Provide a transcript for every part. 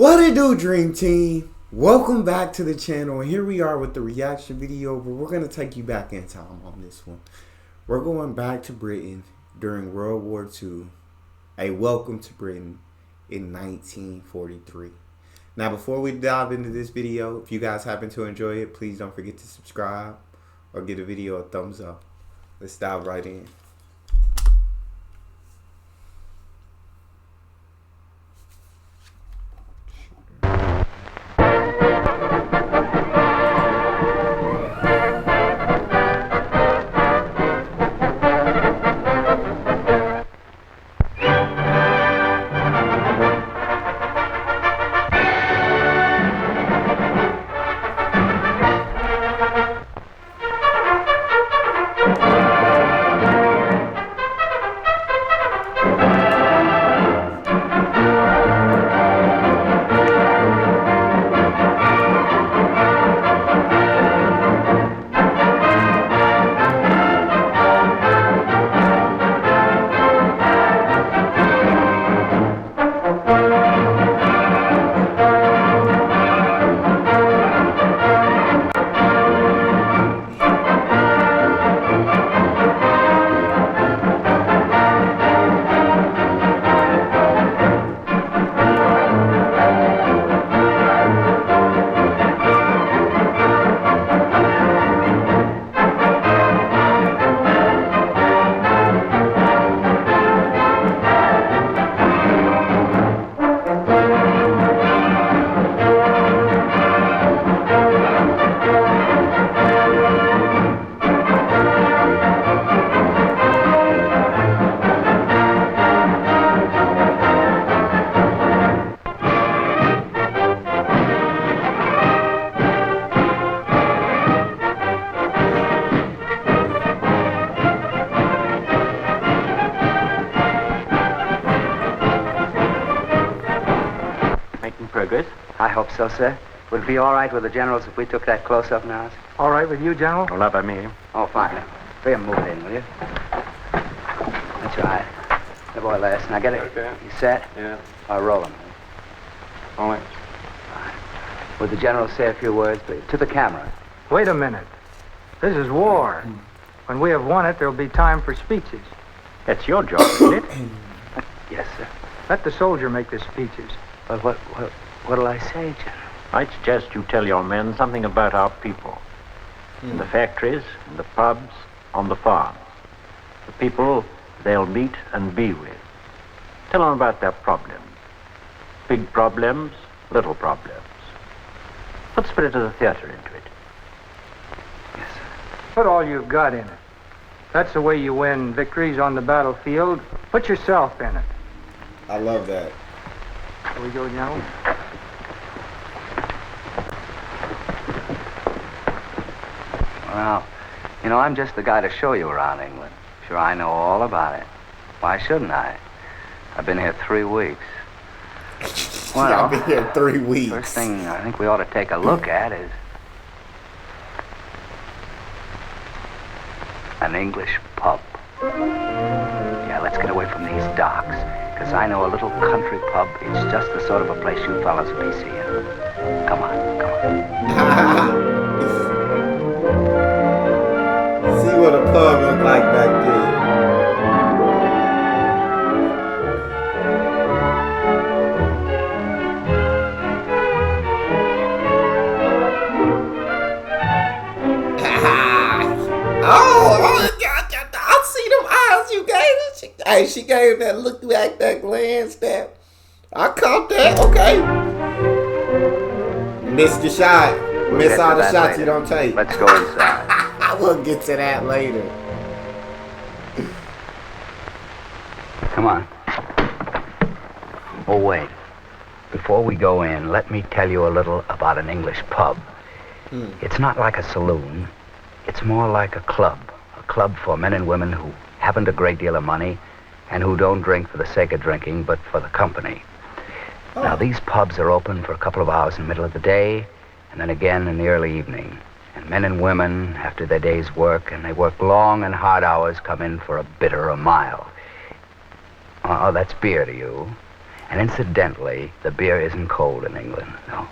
What it do, Dream Team? Welcome back to the channel, and here we are with the reaction video, but we're going to take you back in time on this one. We're going back to Britain during World War II, a welcome to Britain in 1943. Now, before we dive into this video, if you guys happen to enjoy it, please don't forget to subscribe or give the video a thumbs up. Let's dive right in. Progress? I hope so, sir. Would it be all right with the generals if we took that close-up now? All right with you, General? Oh, not by me. Oh, fine. Bring him, move it in, will you? That's right. The boy last. Now get it. Okay. You set? Yeah. I'll roll him. All right. Would the general say a few words, please? To the camera. Wait a minute. This is war. When we have won it, there'll be time for speeches. That's your job, isn't it? Yes, sir. Let the soldier make the speeches. But what'll I say, General? I suggest you tell your men something about our people. In the factories, in the pubs, on the farms. The people they'll meet and be with. Tell them about their problems. Big problems, little problems. Put the spirit of the theater into it. Yes, sir. Put all you've got in it. That's the way you win victories on the battlefield. Put yourself in it. I love that. Here we go, General. Well, you know, I'm just the guy to show you around England. Sure, I know all about it. Why shouldn't I? I've been here 3 weeks. Well, I've been here 3 weeks. First thing I think we ought to take a look at is an English pub. Yeah, let's get away from these docks, because I know a little country pub. It's just the sort of a place you fellas will be seeing. Come on, come on. See what a pub looked like back then. I see them eyes you gave. She gave that look back, that glance, that. I caught that. Okay. Missed the shot. Miss all the shots you don't take. Let's go inside. We'll get to that later. Come on. Oh, wait. Before we go in, let me tell you a little about an English pub. It's not like a saloon. It's more like a club. A club for men and women who haven't a great deal of money and who don't drink for the sake of drinking, but for the company. Oh. Now, these pubs are open for a couple of hours in the middle of the day and then again in the early evening. And men and women, after their day's work, and they work long and hard hours, come in for a bitter or mild. Oh, that's beer to you. And incidentally, the beer isn't cold in England, no.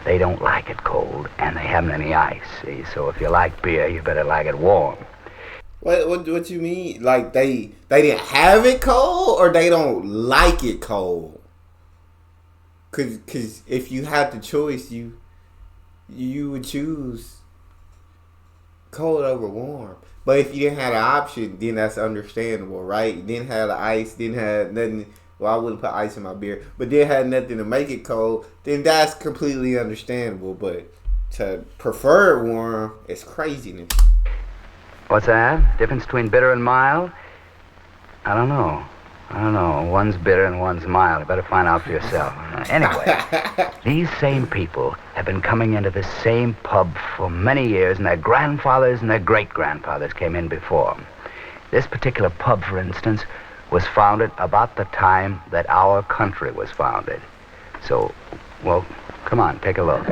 They don't like it cold, and they haven't any ice, see? So if you like beer, you better like it warm. What you mean? Like they didn't have it cold, or they don't like it cold? Cause if you had the choice, you would choose cold over warm. But if you didn't have an option, then that's understandable, right? You didn't have the ice, didn't have nothing. Well, I wouldn't put ice in my beer, but didn't have nothing to make it cold. Then that's completely understandable. But to prefer it warm, it's craziness. What's that? Difference between bitter and mild? I don't know. One's bitter and one's mild. You better find out for yourself. Anyway, these same people have been coming into this same pub for many years, and their grandfathers and their great-grandfathers came in before. This particular pub, for instance, was founded about the time that our country was founded. So, well, come on, take a look.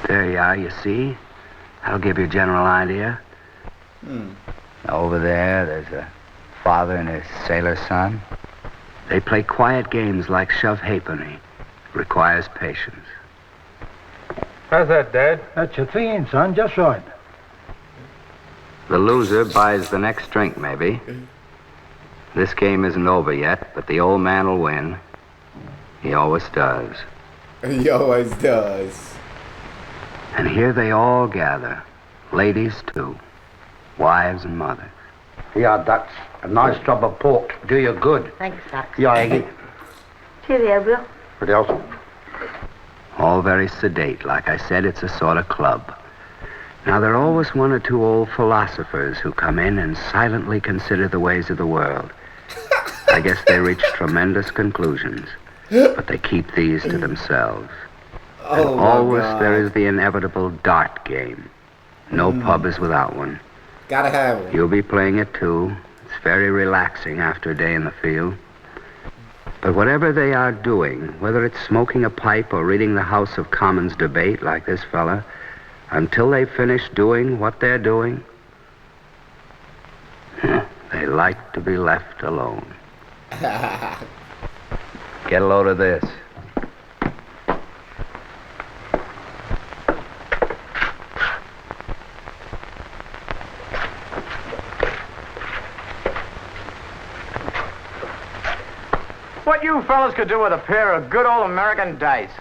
There you are, you see? That'll give you a general idea. Over there, there's a father and his sailor son. They play quiet games like shove halfpenny. Requires patience. How's that, Dad? That's your theme, son. Just right. The loser buys the next drink, maybe. This game isn't over yet, but the old man will win. He always does. He always does. And here they all gather. Ladies, too. Wives and mothers. Yeah, that's a nice job of pork. Do you good. Thanks, Doc. Yeah, Aggie. Cheerio, Bill. What else? All very sedate. Like I said, it's a sort of club. Now, there are always one or two old philosophers who come in and silently consider the ways of the world. I guess they reach tremendous conclusions, but they keep these to themselves. Oh, and my always God. there is the inevitable dart game. No pub is without one. Gotta have one. You'll be playing it too. It's very relaxing after a day in the field. But whatever they are doing, whether it's smoking a pipe or reading the House of Commons debate like this fella, until they finish doing what they're doing, they like to be left alone. Get a load of this. What you fellas could do with a pair of good old American dice?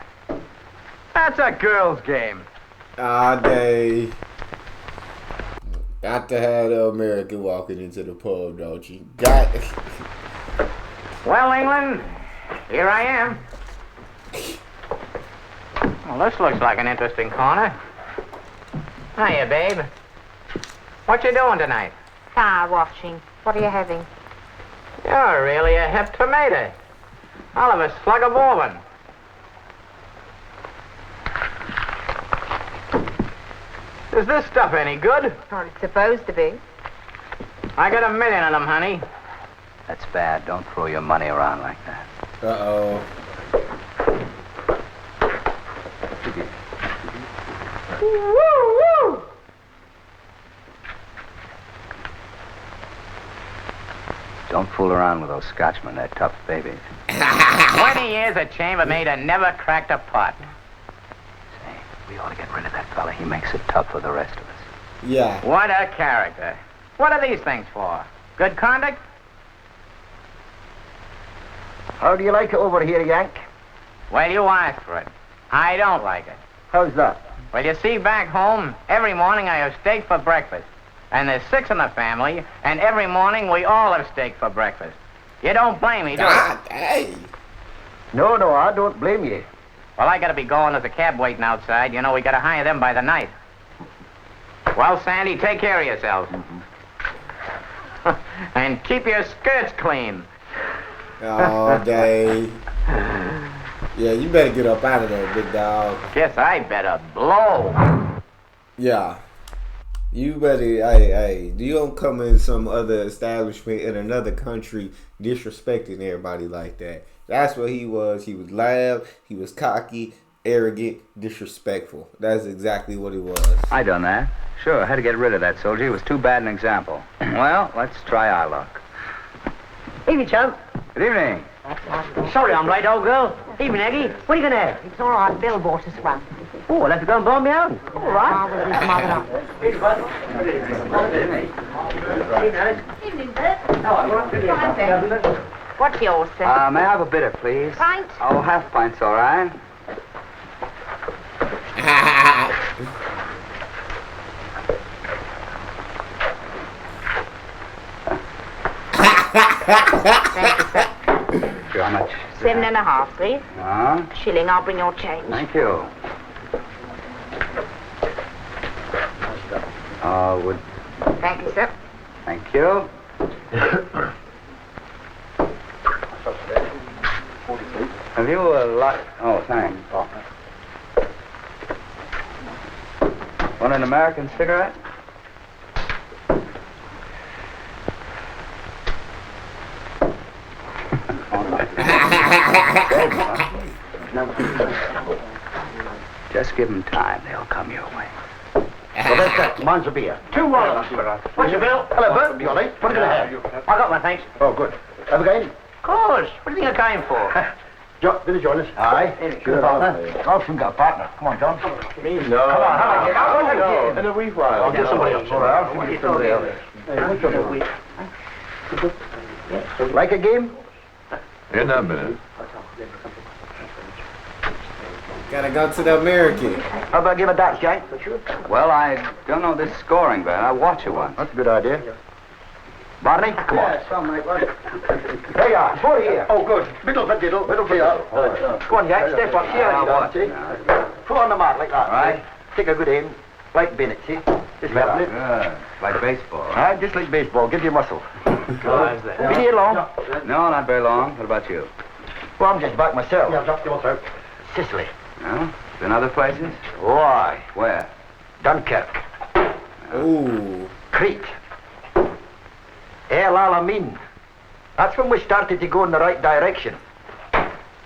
That's a girl's game. They got to have the American walking into the pub, don't you? Got. Well, England, here I am. Well, this looks like an interesting corner. Hiya, babe. What you doing tonight? Car washing. What are you having? You're really a hip tomato. I'll have a slug of bourbon. Is this stuff any good? Well, it's supposed to be. I got 1 million of them, honey. That's bad. Don't throw your money around like that. Uh-oh. Woo, woo! Don't fool around with those Scotchmen. They're tough babies. 20 years a chambermaid and never cracked a pot. Say, we ought to get rid of that fella. He makes it tough for the rest of us. Yeah. What a character. What are these things for? Good conduct? How do you like it over here, Yank? Well, you asked for it. I don't like it. How's that? Well, you see, back home, every morning I have steak for breakfast. And there's 6 in the family, and every morning we all have steak for breakfast. You don't blame me, do you? God, hey. No, I don't blame you. Well, I gotta be going. There's a cab waiting outside. You know, we gotta hire them by the night. Well, Sandy, take care of yourself. And keep your skirts clean. All day. Yeah, you better get up out of there, big dog. Guess I better blow. Yeah. You better, hey, you don't come in some other establishment in another country disrespecting everybody like that. That's what he was. He was loud, he was cocky, arrogant, disrespectful. That's exactly what he was. I done that. Sure, I had to get rid of that soldier. He was too bad an example. Well, let's try our luck. Evening, chum. Good evening. Sorry I'm late, old girl. Evening, Aggie. What are you going to have? It's all right. Bill bought us one. Oh, I'll have to go and buy my own. All right. Evening, Bert. What's yours, sir? May I have a bitter, please? Pint? Oh, half pint's all right. Thank you, sir. How much? 7.5, please. Shilling, I'll bring your change. Thank you. Would... Thank you, sir. Thank you. Have you a lot... Oh, thanks. Want an American cigarette? Just give them time. They'll come your way. Well, that's that. Mine's a beer. 2 wallets. What's your bill? Hello, Bert. You all right? What are you going to have? I got one, thanks. Oh, good. Have a game? Of course. What do you think I came for? Billy, join us. Aye. Good partner. I've soon got a partner. Come on, John. Me? No. Come on, have In a wee while. I'll get somebody else. All right, I'll get somebody else. Like a game? In a minute. Gotta go to the American. How about a game of darts, Jack? Well, I don't know this scoring, but I'll watch it once. That's a good idea. Barney, come on. There you are. 40 here. Oh, good. Middle for diddle. Middle for you. Go on, Jack. Step up. Here you go. See? Throw on the mark like that. Right. Take a good aim. Like Bennett, see? Just level it. Good. Like baseball. Right, just like baseball. Give you muscle. Been here long? No, not very long. What about you? Well, I'm just back myself. Sicily. No? Been other places? Why? Where? Dunkirk. Ooh. Crete. El Alamein. That's when we started to go in the right direction.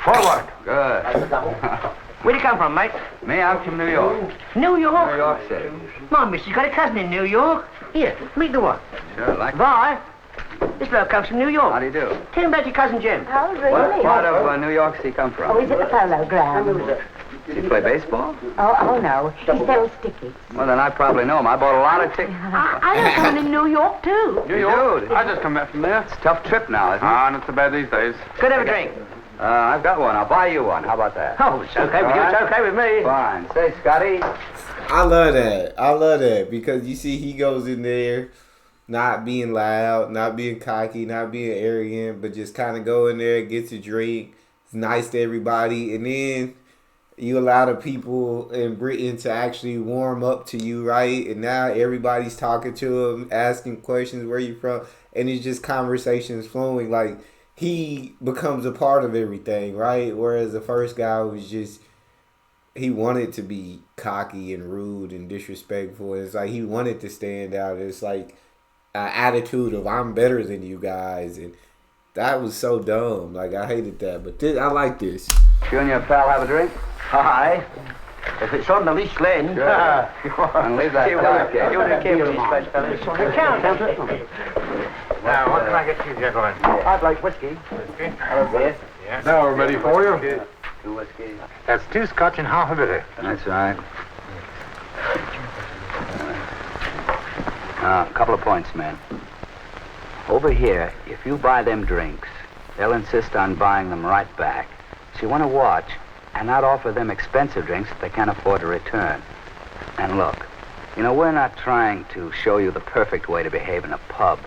Forward. Good. Where'd you come from, mate? Me, I'm from New York. New York? New York City. My missus got a cousin in New York. Here, meet the one. Sure, like... Bye. This bloke comes from New York. How do you do? Tell him about your cousin Jim. Oh, really? What part of New York does he come from? Oh, he's at the polo ground. Does he play baseball? Oh, no. He sells tickets. Well, then I probably know him. I bought a lot of tickets. I know someone in New York, too. New York? I just come back from there. It's a tough trip now, isn't it? Not so bad these days. Could have a drink. I've got one. I'll buy you one. How about that? Oh, it's okay with you. It's okay with me. Fine. Say, Scotty. I love that. I love that because you see he goes in there not being loud, not being cocky, not being arrogant, but just kind of go in there, gets a drink. It's nice to everybody. And then you allow the people in Britain to actually warm up to you, right? And now everybody's talking to him, asking questions, where you from? And it's just conversations flowing. Like, he becomes a part of everything, right? Whereas the first guy was just, he wanted to be cocky and rude and disrespectful. It's like he wanted to stand out. It's like an attitude of, I'm better than you guys. And that was so dumb. Like, I hated that. But I like this. You and your pal have a drink? Aye. If it's on the least lane. Sure. And leave that dark, You wouldn't care with these fellas. The count, Now, what can I get you, gentlemen? I'd like whiskey. Yeah. Now we're ready for you. 2 whiskey. That's 2 Scotch and half a bitter. That's right. A couple of points, men. Over here, if you buy them drinks, they'll insist on buying them right back. So you want to watch and not offer them expensive drinks that they can't afford to return. And look, you know, we're not trying to show you the perfect way to behave in a pub.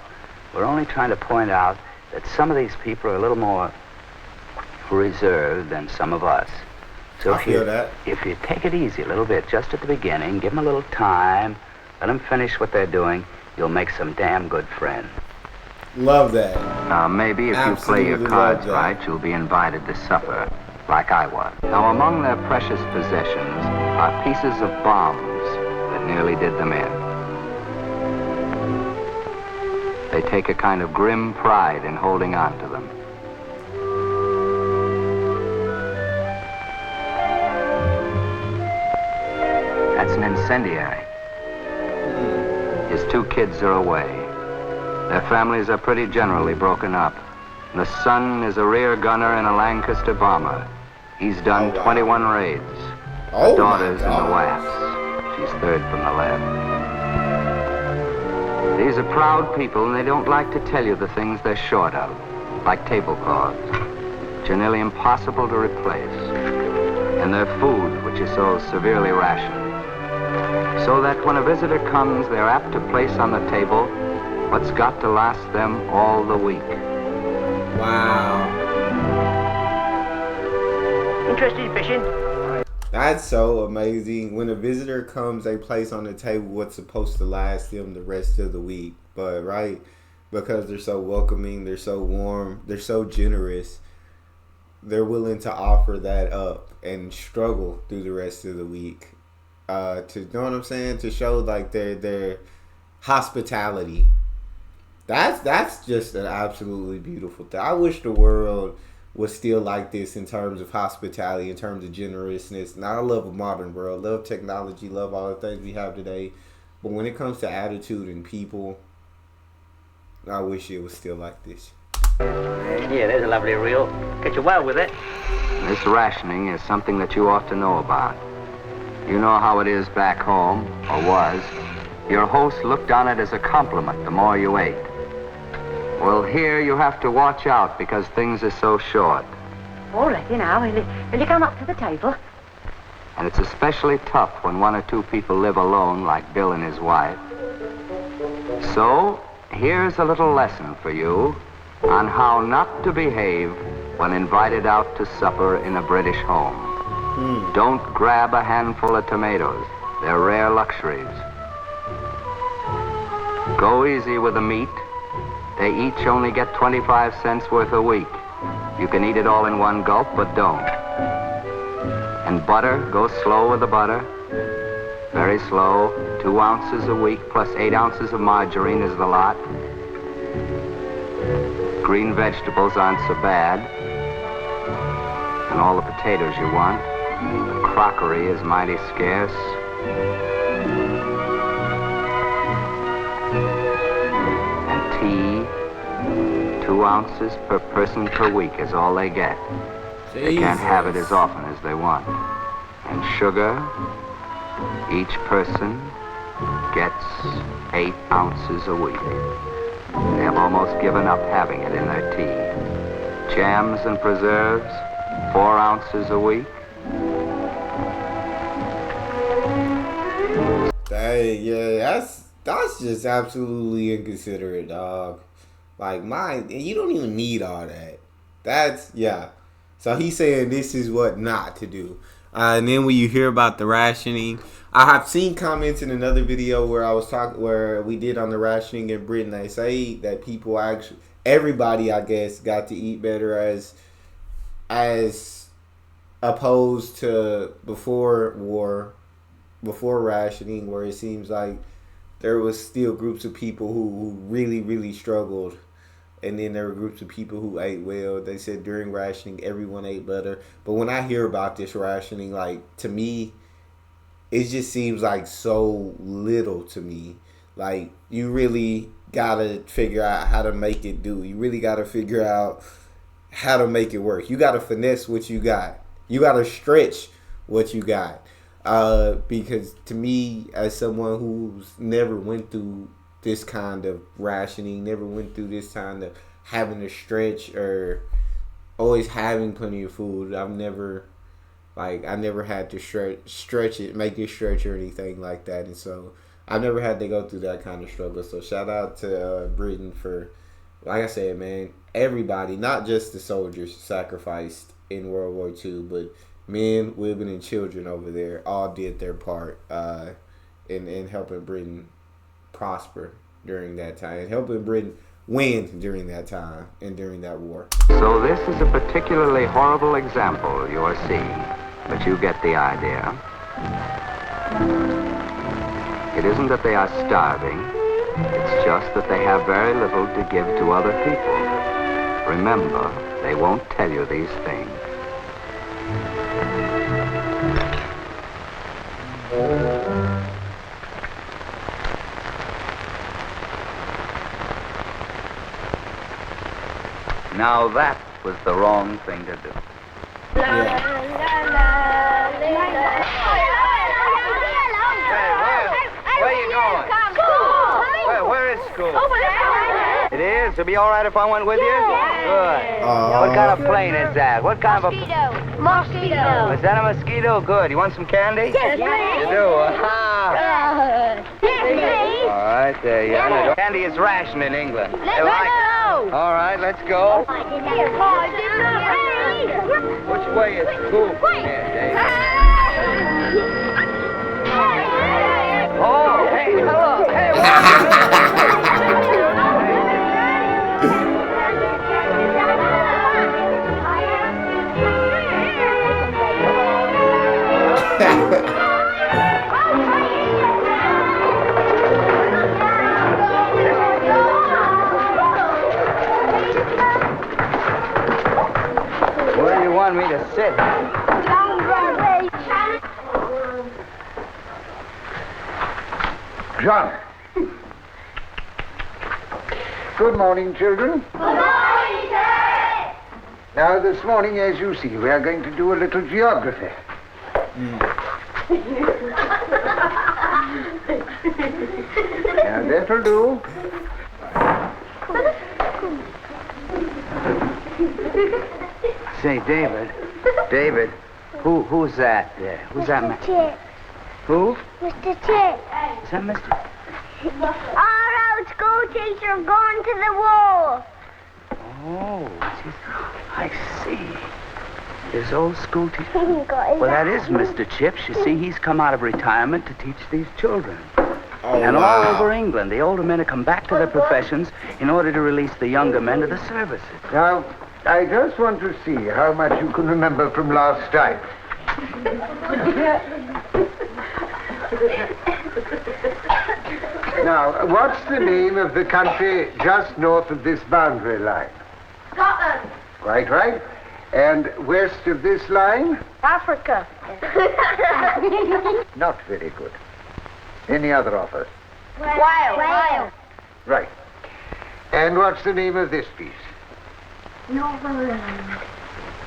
We're only trying to point out that some of these people are a little more reserved than some of us. So I feel that. If you take it easy a little bit just at the beginning, give them a little time, let them finish what they're doing, you'll make some damn good friends. Love that. Now, maybe if you play your Absolutely cards love that. right, you'll be invited to supper, like I was. Now, among their precious possessions are pieces of bombs that nearly did them in. They take a kind of grim pride in holding on to them. That's an incendiary. His 2 kids are away. Their families are pretty generally broken up. The son is a rear gunner in a Lancaster bomber. He's done 21 raids. The daughter's in the WAFs. She's third from the left. These are proud people, and they don't like to tell you the things they're short of, like tablecloths, which are nearly impossible to replace, and their food, which is so severely rationed. So that when a visitor comes, they're apt to place on the table what's got to last them all the week. Wow. Interested in fishing? That's so amazing. When a visitor comes, they place on the table what's supposed to last them the rest of the week. But, right, because they're so welcoming, they're so warm, they're so generous, they're willing to offer that up and struggle through the rest of the week. To, you know what I'm saying? To show, like, their hospitality. That's just an absolutely beautiful thing. I wish the world was still like this in terms of hospitality, in terms of generousness. Now, I love a modern world, love technology, love all the things we have today. But when it comes to attitude and people, I wish it was still like this. Yeah, there's a lovely reel. Get you well with it. This rationing is something that you ought to know about. You know how it is back home, or was. Your host looked on it as a compliment the more you ate. Well, here you have to watch out because things are so short. All right, now, will you come up to the table? And it's especially tough when one or two people live alone, like Bill and his wife. So, here's a little lesson for you on how not to behave when invited out to supper in a British home. Don't grab a handful of tomatoes. They're rare luxuries. Go easy with the meat. They each only get 25 cents worth a week. You can eat it all in one gulp, but don't. And butter, go slow with the butter. Very slow. 2 ounces a week plus 8 ounces of margarine is the lot. Green vegetables aren't so bad. And all the potatoes you want. The crockery is mighty scarce. And tea, 2 ounces per person per week is all they get. They can't have it as often as they want. And sugar, each person gets 8 ounces a week. They have almost given up having it in their tea. Jams and preserves, 4 ounces a week. Hey, yeah, that's just absolutely inconsiderate, dog. Like, you don't even need all that. Yeah. So he's saying this is what not to do. And then when you hear about the rationing, I have seen comments in another video where we did on the rationing in Britain. They say that people everybody, I guess, got to eat better as opposed to before rationing, where it seems like there was still groups of people who really, really struggled. And then there were groups of people who ate well. They said during rationing, everyone ate better. But when I hear about this rationing, like, to me, it just seems like so little to me. Like, you really got to figure out how to make it do. You really got to figure out how to make it work. You got to finesse what you got. You got to stretch what you got. Because to me, as someone who's never went through this kind of rationing, never went through this kind of having to stretch or always having plenty of food. I never had to stretch it, make it stretch or anything like that. And so I've never had to go through that kind of struggle. So shout out to Britain for, like I said, man, everybody, not just the soldiers sacrificed in World War II, but men, women, and children over there all did their part in helping Britain prosper during that time, and helping Britain win during that time and during that war. So this is a particularly horrible example you're seeing, but you get the idea. It isn't that they are starving, it's just that they have very little to give to other people. Remember, they won't tell you these things. Now that was the wrong thing to do. Where you going? Where is school? Over there. It is? It'll be all right if I went with you? Good. What kind of plane is that? What kind of a... Mosquito. Is that a mosquito? Good. You want some candy? Yes, You do? please. All right, there you are. Candy is ration in England. They like it. All right, let's go. Which way is school from here, Dave? Oh, hey, hello. Hey, where do you want me to sit? John. Good morning, children. Good morning, sir. Now, this morning, as you see, we are going to do a little geography. Now, that'll do. Say, David, who's that there? Who's that man? Chip. Who? Mr. Chip. Is that Mr.? Our old school teacher going to the war. Oh, I see. His old school teacher. Well, that is Mr. Chips. You see, he's come out of retirement to teach these children. And all over England, the older men have come back to their professions in order to release the younger men to the services. Now, I just want to see how much you can remember from last time. Now, what's the name of the country just north of this boundary line? Scotland. Quite right. And west of this line? Africa. Not very good. Any other offer? Wales. Right. And what's the name of this piece? Northern.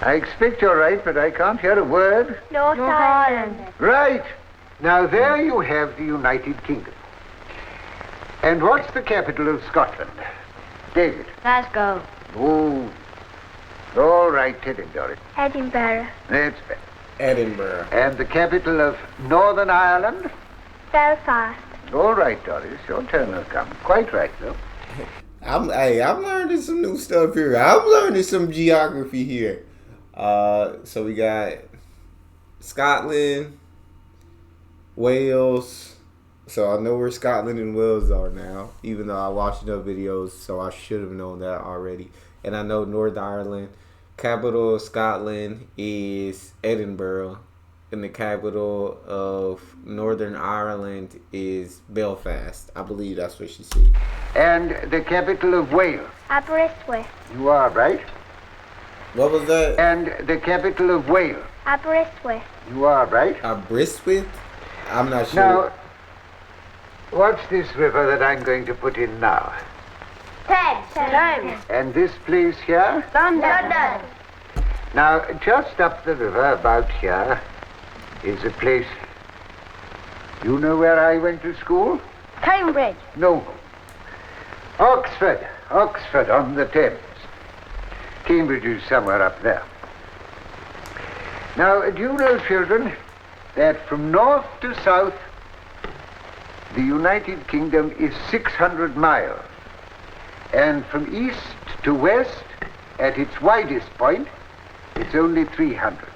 I expect you're right, but I can't hear a word. North Ireland. Right. Now, there you have the United Kingdom. And what's the capital of Scotland? David. Glasgow. Oh. All right, tell him, Doris. Edinburgh. That's better. Edinburgh. And the capital of Northern Ireland? Belfast. All right, Doris, your turn will come. Quite right, though. I'm learning some new stuff here. I'm learning some geography here. So we got Scotland, Wales. So I know where Scotland and Wales are now, even though I watched enough videos, so I should have known that already. And I know Northern Ireland. Capital of Scotland is Edinburgh, and the capital of Northern Ireland is Belfast. I believe that's what she said. And the capital of Wales? Aberystwyth. You are right. What was that? And the capital of Wales? Aberystwyth. You are right. Aberystwyth? I'm not sure. Now, what's this river that I'm going to put in now? Thames. And this place here? London. Now, just up the river, about here, is a place. You know where I went to school? Cambridge. No. Oxford on the Thames. Cambridge is somewhere up there. Now, do you know, children, that from north to south, the United Kingdom is 600 miles. And from east to west, at its widest point, it's only 300.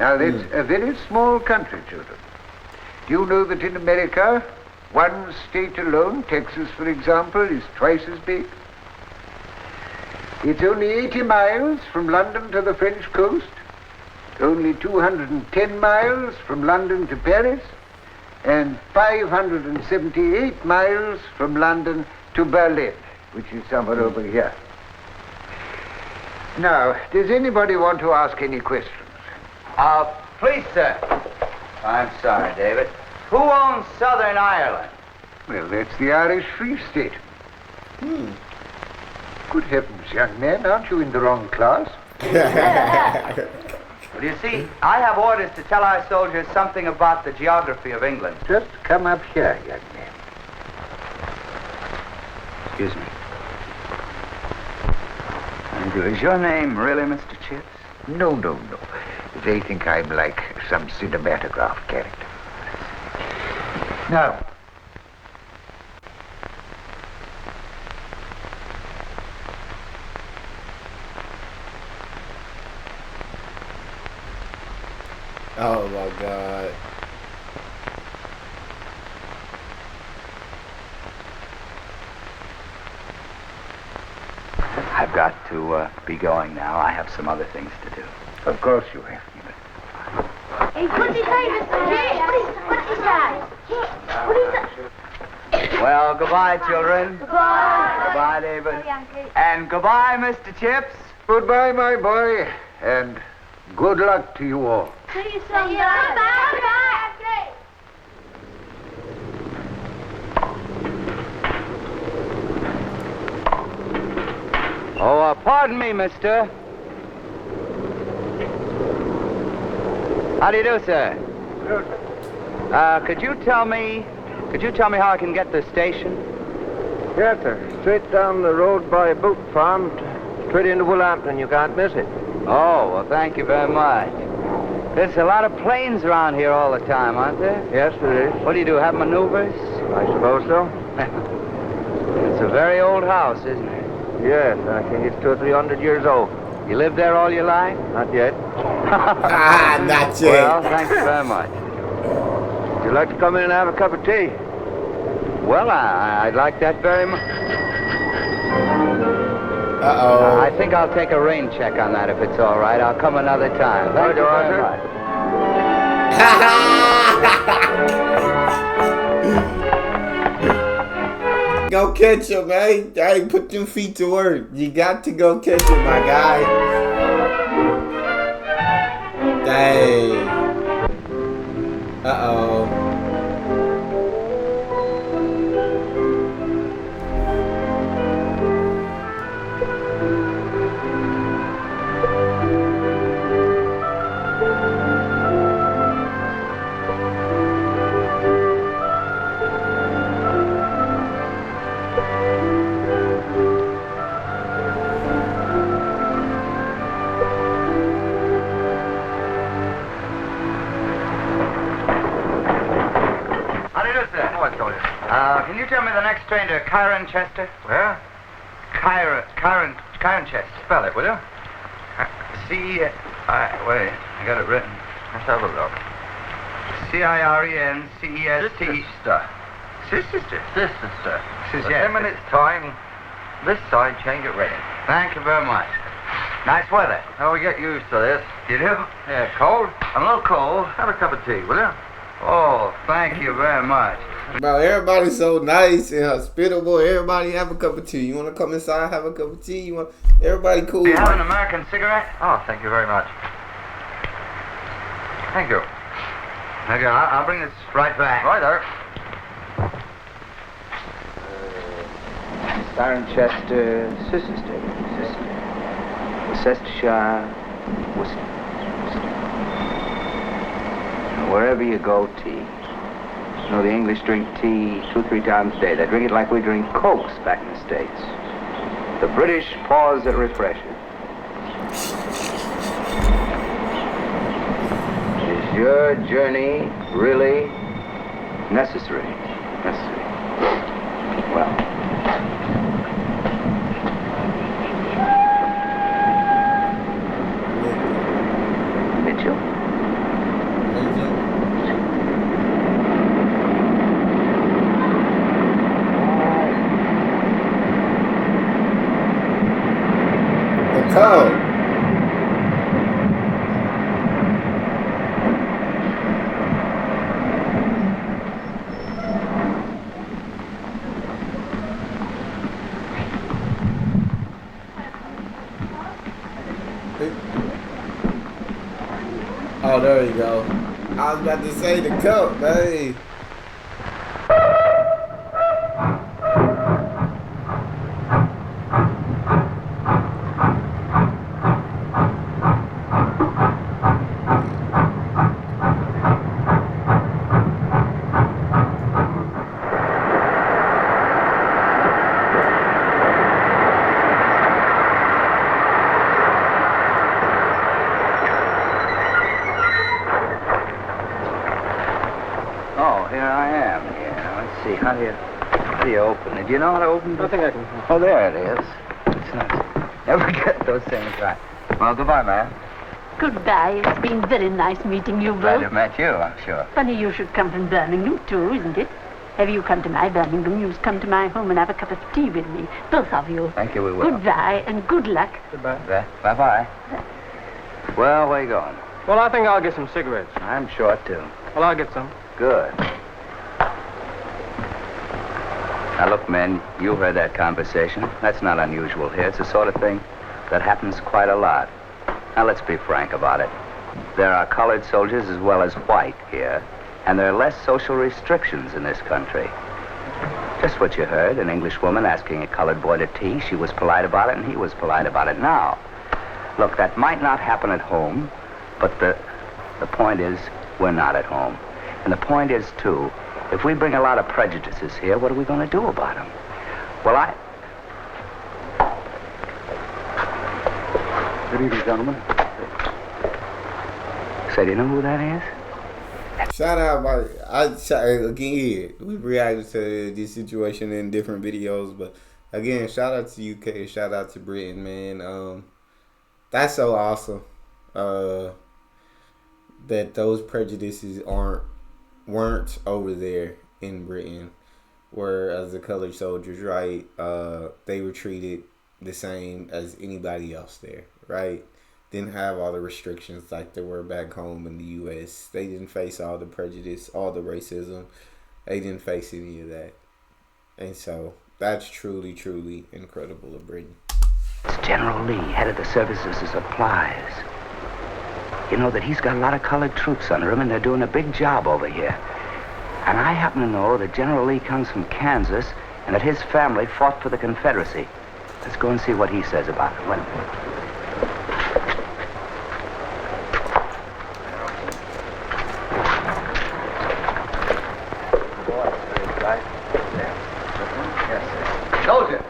Now, that's a very small country, children. Do you know that in America, one state alone, Texas, for example, is twice as big? It's only 80 miles from London to the French coast, only 210 miles from London to Paris, and 578 miles from London to Berlin, which is somewhere over here. Now, does anybody want to ask any questions? Please, sir. I'm sorry, David. Who owns Southern Ireland? Well, that's the Irish Free State. Good heavens, young man, aren't you in the wrong class? Well, you see, I have orders to tell our soldiers something about the geography of England. Just come up here, young man. Excuse me. And is your name really Mr. Chips? No. They think I'm like some cinematograph character. Now, Oh my God. I've got to be going now. I have some other things to do. of course you have. Hey, what's his name, Mr. J? What's his name? What is that? Well, goodbye, children. Goodbye. Goodbye, David. And goodbye, Mr. Chips. Goodbye, my boy, and good luck to you all. See you someday. Bye-bye. Oh, pardon me, mister. How do you do, sir? Good. Could you tell me how I can get to the station? Yes, sir. Straight down the road by Boot Farm, straight into Willampton. You can't miss it. Oh, well, thank you very much. There's a lot of planes around here all the time, aren't there? Yes, there is. What do you do, have maneuvers? I suppose so. It's a very old house, isn't it? Yes, I think it's 200 or 300 years old. You lived there all your life? Not yet. Not yet. Well, thank you very much. Would you like to come in and have a cup of tea? Well, I'd like that very much. Uh-oh. I think I'll take a rain check on that if it's all right. I'll come another time. Thank you very much. Go catch him, man. Hey, put them feet to work. You got to go catch him, my guy. Dang. Uh-oh. Can you tell me the next train to Kiren Chester? Where? Kiren Chester. Spell it, will you? Wait, I got it written. Let's have a look. Cirencester. Sister. Sister. Sister. 10 minutes time. This side, change it ready. Thank you very much. Nice weather. Now we get used to this. You do? Yeah, cold? I'm a little cold. Have a cup of tea, will you? Oh, thank you very much. Bro, everybody's so nice and hospitable. Everybody have a cup of tea. You want to come inside, have a cup of tea? Everybody cool. Do you have an American cigarette? Oh, thank you very much. Thank you. Okay, I'll bring this right back. Right there. Cirencester, Worcestershire, Worcester. Wherever you go, tea. You know, the English drink tea 2-3 times a day. They drink it like we drink Cokes back in the States. The British pause at refreshment. Is your journey really necessary? Well. Mitchell? Oh. Oh, there you go. I was about to say the cup, hey. see. How do you open it? Do you know how to open it? I think I can. Oh, there it is. It's nice. Never get those things right. Well, goodbye, ma'am. Goodbye. It's been very nice meeting you Glad to both. have met you, I'm sure. Funny you should come from Birmingham, too, isn't it? Have you come to my Birmingham, you come to my home and have a cup of tea with me. Both of you. Thank you, we will. Goodbye and good luck. Goodbye. Bye-bye. Well, where you going? Well, I think I'll get some cigarettes. I'm short, too. Well, I'll get some. Good. Now, look, men, you heard that conversation. That's not unusual here. It's the sort of thing that happens quite a lot. Now, let's be frank about it. There are colored soldiers as well as white here, and there are less social restrictions in this country. Just what you heard, an English woman asking a colored boy to tea. She was polite about it, and he was polite about it. Now, look, that might not happen at home, but the point is, we're not at home. And the point is, too, if we bring a lot of prejudices here, what are we going to do about them? Well, Good evening, gentlemen. Say, do you know who that is? Shout out, again, we reacted to this situation in different videos, but again, shout out to UK, shout out to Britain, man. That's so awesome. That those prejudices weren't over there in Britain, whereas the colored soldiers, right, they were treated the same as anybody else there, right? Didn't have all the restrictions like they were back home in the U.S. They didn't face all the prejudice, all the racism. They didn't face any of that. And so that's truly, truly incredible of Britain. It's General Lee, head of the services of supplies. You know that he's got a lot of colored troops under him, and they're doing a big job over here. And I happen to know that General Lee comes from Kansas, and that his family fought for the Confederacy. Let's go and see what he says about it. Wait a minute. Soldier.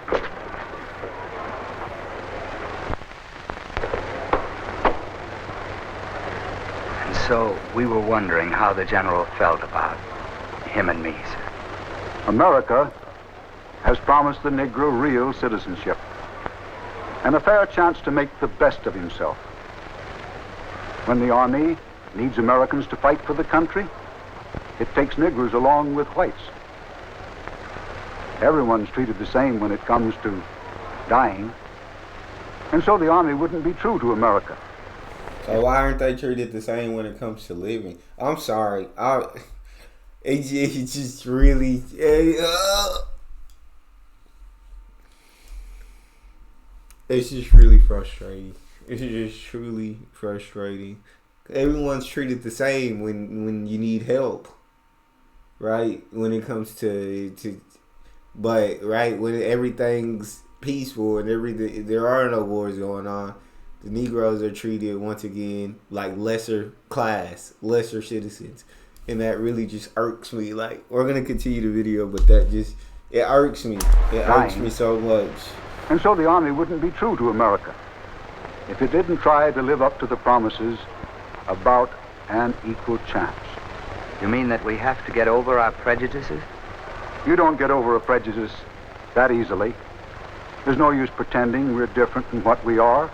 And so we were wondering how the general felt about him and me, sir. America has promised the Negro real citizenship and a fair chance to make the best of himself. When the Army needs Americans to fight for the country, it takes Negroes along with whites. Everyone's treated the same when it comes to dying, and so the Army wouldn't be true to America. So why aren't they treated the same when it comes to living? I'm sorry. It's just really... It's just really frustrating. It's just truly frustrating. Everyone's treated the same when you need help, right? When it comes to but right when everything's peaceful and everything, there are no wars going on. The Negroes are treated once again like lesser class, lesser citizens, and that really just irks me. Like, we're gonna continue the video, but that just it irks me. It irks me so much. And so the Army wouldn't be true to America if it didn't try to live up to the promises about an equal chance. You mean that we have to get over our prejudices? You don't get over a prejudice that easily. There's no use pretending we're different than what we are,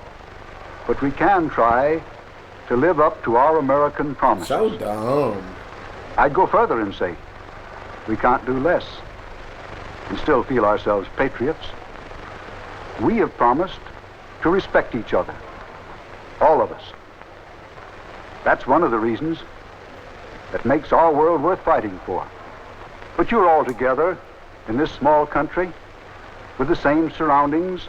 but we can try to live up to our American promises. So dumb. I'd go further and say we can't do less and still feel ourselves patriots. We have promised to respect each other, all of us. That's one of the reasons that makes our world worth fighting for. But you're all together in this small country with the same surroundings,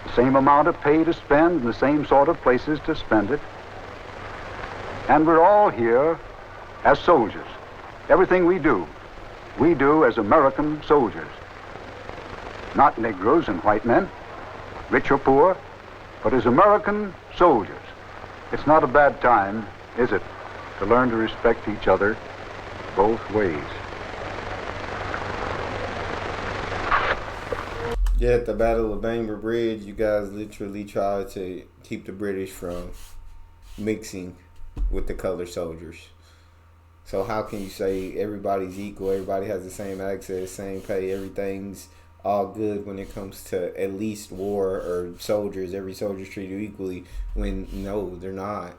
the same amount of pay to spend, and the same sort of places to spend it. And we're all here as soldiers. Everything we do as American soldiers. Not Negroes and white men, rich or poor, but as American soldiers. It's not a bad time, is it, to learn to respect each other both ways. Yeah, at the Battle of Bainbridge Bridge, you guys literally tried to keep the British from mixing with the colored soldiers. So how can you say everybody's equal, everybody has the same access, same pay, everything's all good when it comes to at least war or soldiers, every soldier's treated equally, when no, they're not.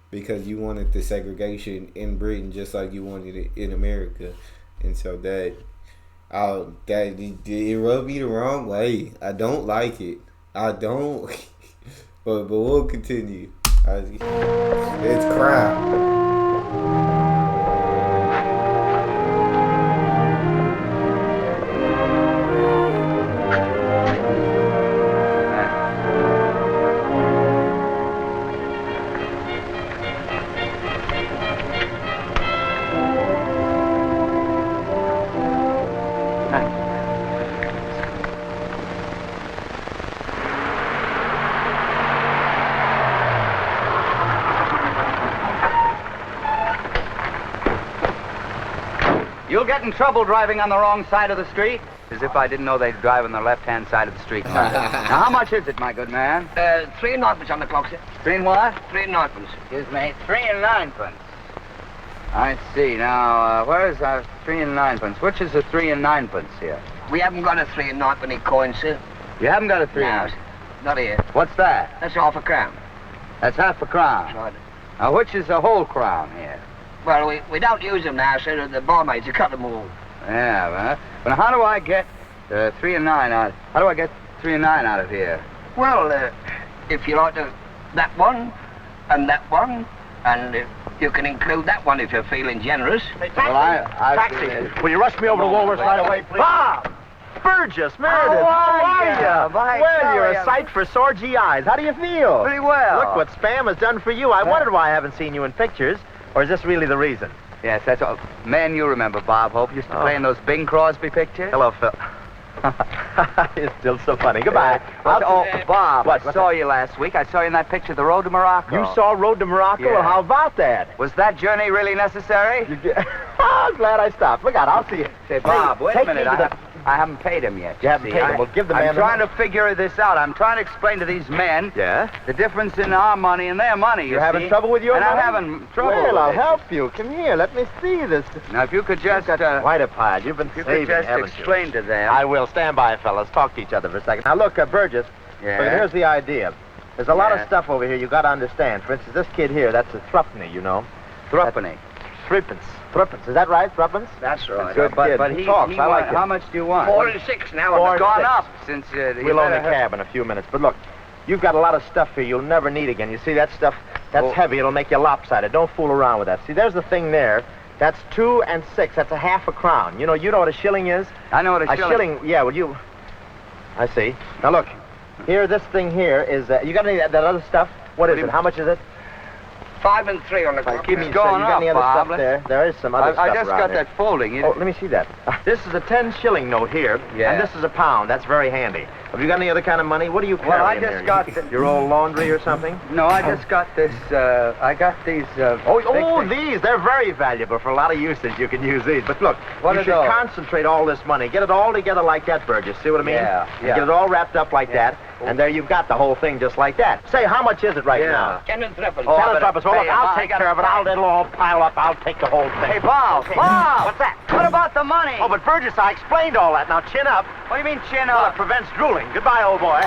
Because you wanted the segregation in Britain just like you wanted it in America. And so it rubbed me the wrong way. I don't like it. I don't. but we'll continue. It's crap. You'll get in trouble driving on the wrong side of the street. As if I didn't know they'd drive on the left-hand side of the street. Now, how much is it, my good man? 3 and 9 on the clock, sir. 3 and what? 3 and 9. Excuse me, 3 and 9 pence. I see. Now, where is our 3 and 9 pence? Which is the 3 and 9 pence here? We haven't got a 3 and 9 penny coin, sir. You haven't got a 3 and 9? No, not here. What's that? That's half a crown. That's half a crown. Right. Now, which is the whole crown here? Well, we don't use them now, sir. The barmaids have cut them all. Yeah, but how do I get 3 and 9 out? How do I get 3 and 9 out of here? Well, if you like that one, and you can include that one if you're feeling generous. Hey, taxi. Taxi. Will you rush me over to Walrus right away, please? Bob! Burgess, Meredith, How are you? Well, you're a sight for sore GIs. How do you feel? Pretty well. Look what Spam has done for you. I wondered why I haven't seen you in pictures. Or is this really the reason? Yes, that's all. Man, you remember Bob Hope used to play in those Bing Crosby pictures? Hello, Phil. You're still so funny. Goodbye. Bob, What? I saw you last week. I saw you in that picture, The Road to Morocco. You saw Road to Morocco? Yeah. Well, how about that? Was that journey really necessary? I'm glad I stopped. Look out, I'll see you. Say, Bob, wait a take minute. me to I haven't paid him yet. You haven't paid him? Well, give the man I'm the trying money. to figure this out. I'm trying to explain to these men the difference in our money and their money, You're having trouble with your and money? I'm having trouble Well, with I'll it. help you. Come here. Let me see this. Now, if you could just... Quite a pile. You've been if you saving, could just haven't explain you? to them... I will. Stand by, fellas. Talk to each other for a second. Now, look, Burgess. Yeah? Look, here's the idea. There's a lot of Yeah. stuff over here you got to understand. For instance, this kid here, that's a threepenny, you know. Threepenny. Threepence. Threepence. Is that right? Threepence? That's right. Good But, kid. but He talks. I like him. How much do you want? 4 and 6 now. Four on and the Gone six. up since... We'll own a cab in a few minutes. But look, you've got a lot of stuff here you'll never need again. You see, that stuff, that's heavy. It'll make you lopsided. Don't fool around with that. See, there's the thing there. That's 2 and 6. That's a half a crown. You know what a shilling is? I know what a shilling... Yeah, well, you... I see. Now, look. Here, this thing here is... you got any of that other stuff? What is it? How much is it? 5 and 3 on the clock. Keeps You going got any up, other Bob. stuff there? There is some other stuff I just around got there. that folding. Oh, let me see that. This is a 10 shilling note here, Yeah. and this is a pound. That's very handy. Have you got any other kind of money? What do you carry Well, I in just there? got your old laundry or something? No, I just got this, I got these, These, they're very valuable for a lot of usage. You can use these. But look, What you are should those? concentrate all this money. Get it all together like that, Burgess. See what I mean? Yeah, And yeah. get it all wrapped up like that, and there you've got the whole thing just like that. Say, how much is it right now? 10 and 3. Ten and threepence. Well, look, I'll take care of it. It'll all pile up. I'll take the whole thing. Hey, Bob! Okay. Bob! What's that? What about the money? Oh, but Burgess, I explained all that. Now, chin up. What do you mean chin Well, it up? prevents drooling. Goodbye, old boy.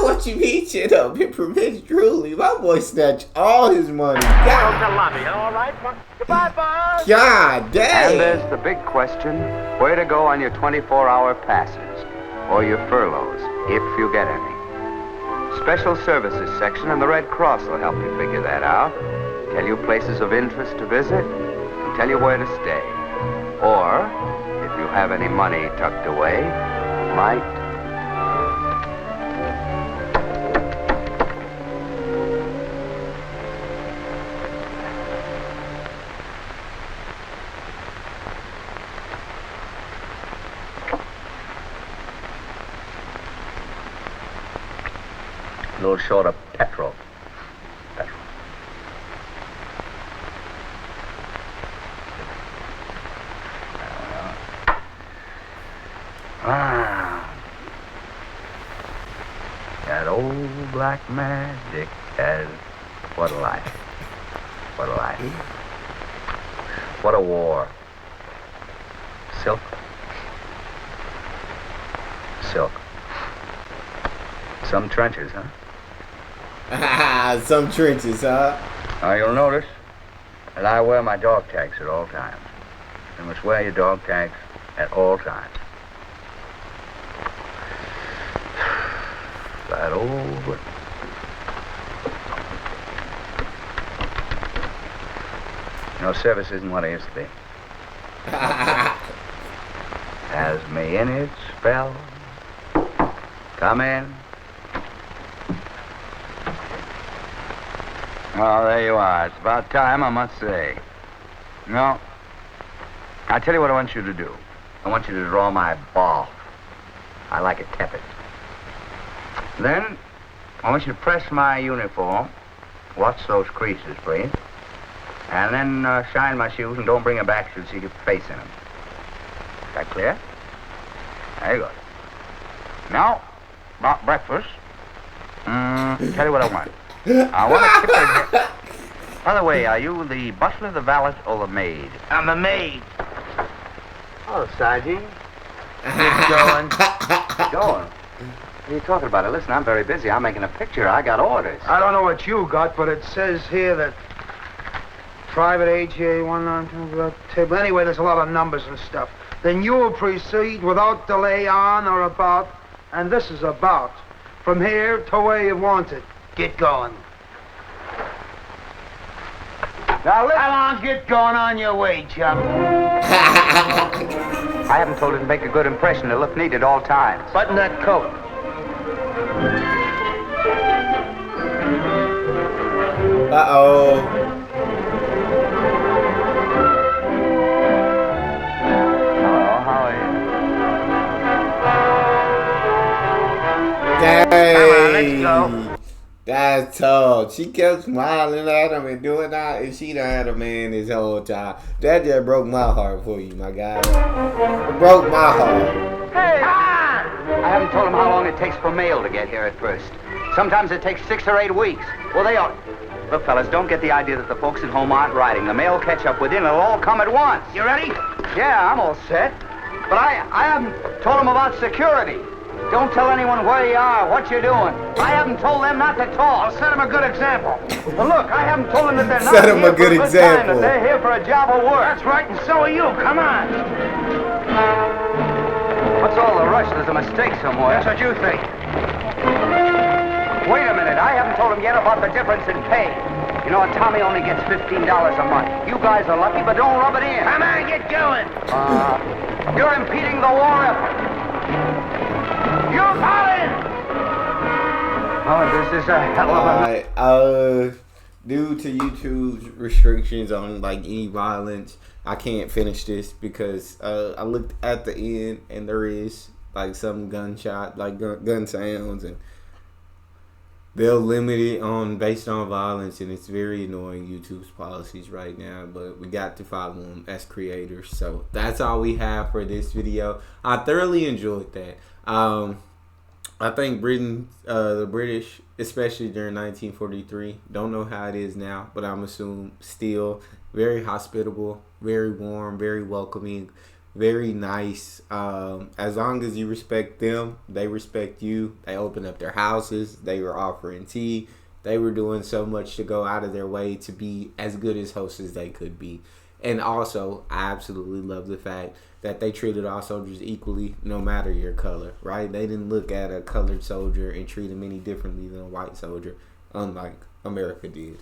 What you mean, chin up? It prevents drooling. My boy snatched all his money. Down God, to the lobby. All right? Goodbye, boss. God damn. And there's the big question, where to go on your 24-hour passes or your furloughs, if you get any. Special Services section and the Red Cross will help you figure that out, tell you places of interest to visit, and tell you where to stay. Or, if you have any money tucked away, might... A little short of petrol. That old black magic has... What a life. What a life. What a war. Silk. Silk. Some trenches, huh? Some trenches, huh? Now you'll notice that I wear my dog tags at all times. You must wear your dog tags at all times. Slide over. You know, service isn't what it used to be. Has me in its spell. Come in. Oh, there you are. It's about time, I must say. No. I'll tell you what I want you to do. I want you to draw my ball. I like it tepid. Then, I want you to press my uniform. Watch those creases, please. And then shine my shoes and don't bring them back so you see your face in them. Is that clear? There you go. Now, about breakfast. Tell you what I want. I want a kipper. By the way, are you the butler, the valet, or the maid? I'm the maid. Oh, Sergeant. Get going. Going? What are you talking about? Listen, I'm very busy. I'm making a picture. I got orders. I don't know what you got, but it says here that private AGA 192 table. Anyway, there's a lot of numbers and stuff. Then you will proceed without delay on or about, and this is about, from here to where you want it. Get going. Now, come on, get going on your way, chum. I haven't told her to make a good impression, to look neat at all times. Button that coat. Uh-oh. Hello, how are you? Dang. Come on, let's go. That's tough. She kept smiling at him and doing that, and she done had a man this whole time. That just broke my heart for you, my guy. It broke my heart. Hey! I haven't told him how long it takes for mail to get here at first. Sometimes it takes 6 or 8 weeks. Well, they are. Look, fellas, don't get the idea that the folks at home aren't writing. The mail will catch up within. It'll all come at once. You ready? Yeah, I'm all set. But I haven't told them about security. Don't tell anyone where you are, what you're doing. I haven't told them not to talk. I'll set him a good example. Well, look, I haven't told them that they're not Set 'em here a good for a example. time, that they're here for a job of work. That's right, and so are you. Come on. What's all the rush? There's a mistake somewhere. That's what you think. Wait a minute. I haven't told him yet about the difference in pay. You know, Tommy only gets $15 a month. You guys are lucky, but don't rub it in. Come on, get going. You're impeding the war effort. You're calling! Oh, this is a hell of a... Alright, due to YouTube's restrictions on, like, any violence, I can't finish this because I looked at the end and there is, like, some gunshot, like, gun sounds, and they'll limit it on based on violence, and it's very annoying, YouTube's policies right now, but we got to follow them as creators. So that's all we have for this video. I thoroughly enjoyed that. I think Britain, the British, especially during 1943, don't know how it is now, but I'm assuming still very hospitable, very warm, very welcoming, very nice. As long as you respect them, they respect you. They opened up their houses. They were offering tea. They were doing so much to go out of their way to be as good as hosts as they could be. And also, I absolutely love the fact that they treated all soldiers equally, no matter your color, right? They didn't look at a colored soldier and treat him any differently than a white soldier, unlike America did.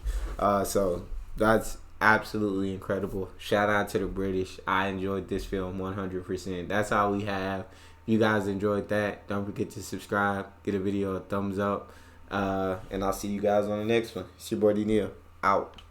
So that's absolutely incredible. Shout out to the British. I enjoyed this film 100%. That's all we have. If you guys enjoyed that, don't forget to subscribe, get a video a thumbs up, and I'll see you guys on the next one. It's your boy Neal. Out.